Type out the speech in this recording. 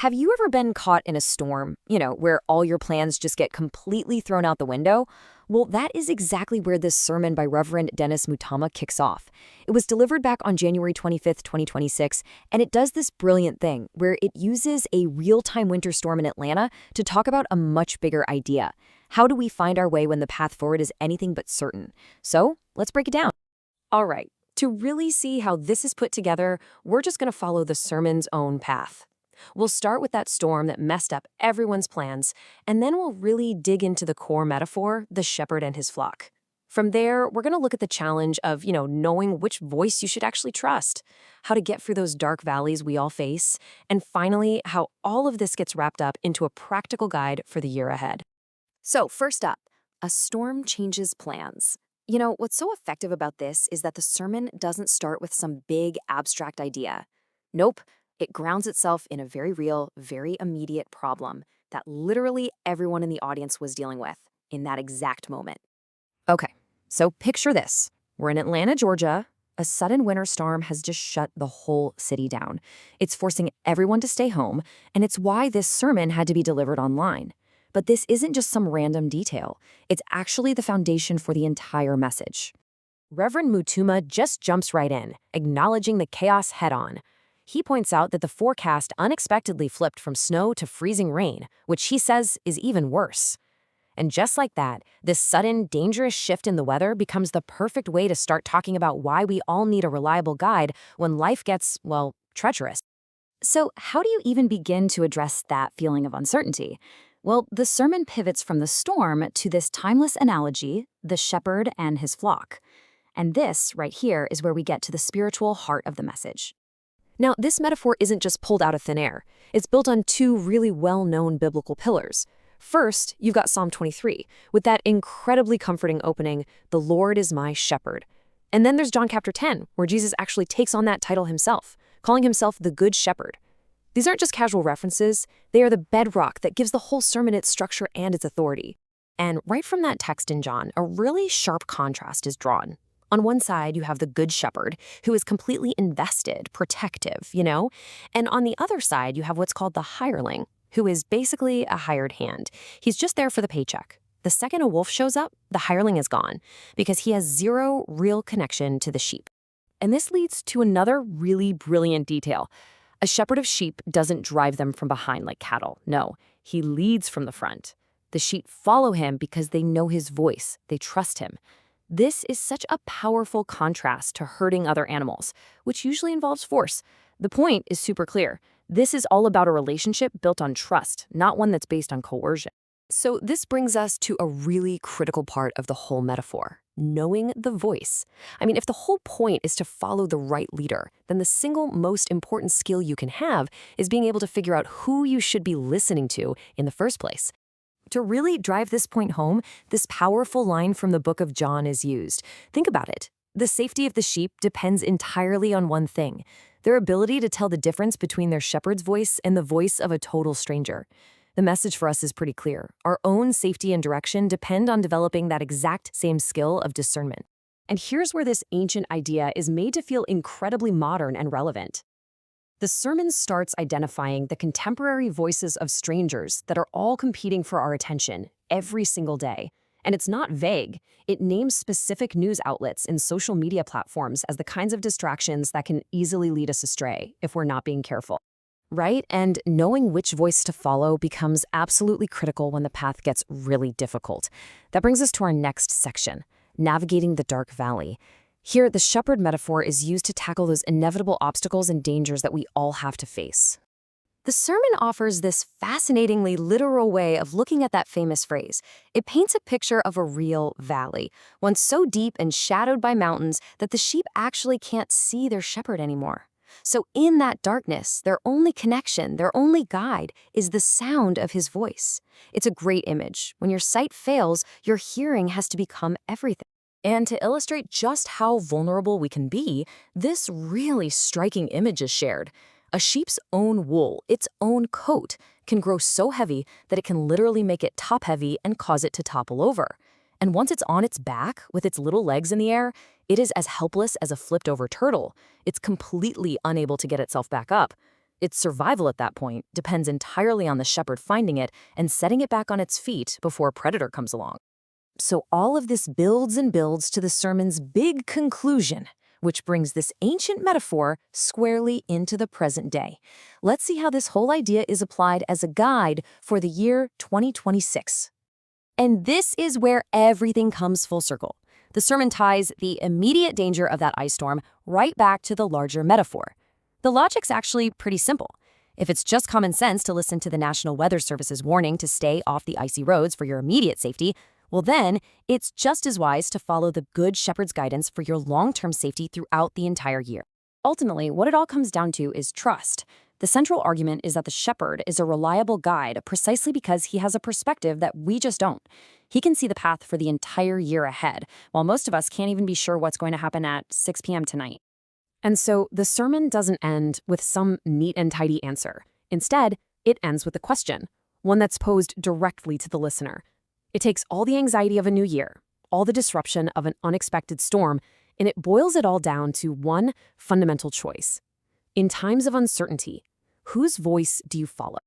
Have you ever been caught in a storm, where all your plans just get completely thrown out the window? Well, that is exactly where this sermon by Reverend Mutuma kicks off. It was delivered back on January 25th, 2026, and it does this brilliant thing where it uses a real-time winter storm in Atlanta to talk about a much bigger idea. How do we find our way when the path forward is anything but certain? So, let's break it down. All right, to really see how this is put together, we're just going to follow the sermon's own path. We'll start with that storm that messed up everyone's plans, and then we'll really dig into the core metaphor, the shepherd and his flock. From there, we're going to look at the challenge of, knowing which voice you should actually trust, how to get through those dark valleys we all face, and finally, how all of this gets wrapped up into a practical guide for the year ahead. So, first up, a storm changes plans. What's so effective about this is that the sermon doesn't start with some big abstract idea. Nope. It grounds itself in a very real, very immediate problem that literally everyone in the audience was dealing with in that exact moment. Okay, so picture this. We're in Atlanta, Georgia. A sudden winter storm has just shut the whole city down. It's forcing everyone to stay home, and it's why this sermon had to be delivered online. But this isn't just some random detail. It's actually the foundation for the entire message. Reverend Mutuma just jumps right in, acknowledging the chaos head-on. He points out that the forecast unexpectedly flipped from snow to freezing rain, which he says is even worse. And just like that, this sudden, dangerous shift in the weather becomes the perfect way to start talking about why we all need a reliable guide when life gets, treacherous. So how do you even begin to address that feeling of uncertainty? Well, the sermon pivots from the storm to this timeless analogy, the shepherd and his flock. And this, right here, is where we get to the spiritual heart of the message. Now, this metaphor isn't just pulled out of thin air. It's built on two really well-known biblical pillars. First, you've got Psalm 23, with that incredibly comforting opening, "The Lord is my shepherd." And then there's John chapter 10, where Jesus actually takes on that title himself, calling himself the Good Shepherd. These aren't just casual references, they are the bedrock that gives the whole sermon its structure and its authority. And right from that text in John, a really sharp contrast is drawn. On one side, you have the Good Shepherd, who is completely invested, protective, And on the other side, you have what's called the hireling, who is basically a hired hand. He's just there for the paycheck. The second a wolf shows up, the hireling is gone, because he has zero real connection to the sheep. And this leads to another really brilliant detail. A shepherd of sheep doesn't drive them from behind like cattle. No, he leads from the front. The sheep follow him because they know his voice. They trust him. This is such a powerful contrast to herding other animals, which usually involves force. The point is super clear. This is all about a relationship built on trust, not one that's based on coercion. So this brings us to a really critical part of the whole metaphor, knowing the voice. If the whole point is to follow the right leader, then the single most important skill you can have is being able to figure out who you should be listening to in the first place. To really drive this point home, this powerful line from the book of John is used. Think about it. The safety of the sheep depends entirely on one thing: their ability to tell the difference between their shepherd's voice and the voice of a total stranger. The message for us is pretty clear. Our own safety and direction depend on developing that exact same skill of discernment. And here's where this ancient idea is made to feel incredibly modern and relevant. The sermon starts identifying the contemporary voices of strangers that are all competing for our attention every single day. And it's not vague. It names specific news outlets and social media platforms as the kinds of distractions that can easily lead us astray if we're not being careful. Right? And knowing which voice to follow becomes absolutely critical when the path gets really difficult. That brings us to our next section, navigating the dark valley. Here, the shepherd metaphor is used to tackle those inevitable obstacles and dangers that we all have to face. The sermon offers this fascinatingly literal way of looking at that famous phrase. It paints a picture of a real valley, one so deep and shadowed by mountains that the sheep actually can't see their shepherd anymore. So in that darkness, their only connection, their only guide, is the sound of his voice. It's a great image. When your sight fails, your hearing has to become everything. And to illustrate just how vulnerable we can be, this really striking image is shared. A sheep's own wool, its own coat, can grow so heavy that it can literally make it top-heavy and cause it to topple over. And once it's on its back, with its little legs in the air, it is as helpless as a flipped-over turtle. It's completely unable to get itself back up. Its survival at that point depends entirely on the shepherd finding it and setting it back on its feet before a predator comes along. So all of this builds and builds to the sermon's big conclusion, which brings this ancient metaphor squarely into the present day. Let's see how this whole idea is applied as a guide for the year 2026. And this is where everything comes full circle. The sermon ties the immediate danger of that ice storm right back to the larger metaphor. The logic's actually pretty simple. If it's just common sense to listen to the National Weather Service's warning to stay off the icy roads for your immediate safety, well then, it's just as wise to follow the Good Shepherd's guidance for your long-term safety throughout the entire year. Ultimately, what it all comes down to is trust. The central argument is that the shepherd is a reliable guide precisely because he has a perspective that we just don't. He can see the path for the entire year ahead, while most of us can't even be sure what's going to happen at 6 p.m. tonight. And so the sermon doesn't end with some neat and tidy answer. Instead, it ends with a question, one that's posed directly to the listener. It takes all the anxiety of a new year, all the disruption of an unexpected storm, and it boils it all down to one fundamental choice. In times of uncertainty, whose voice do you follow?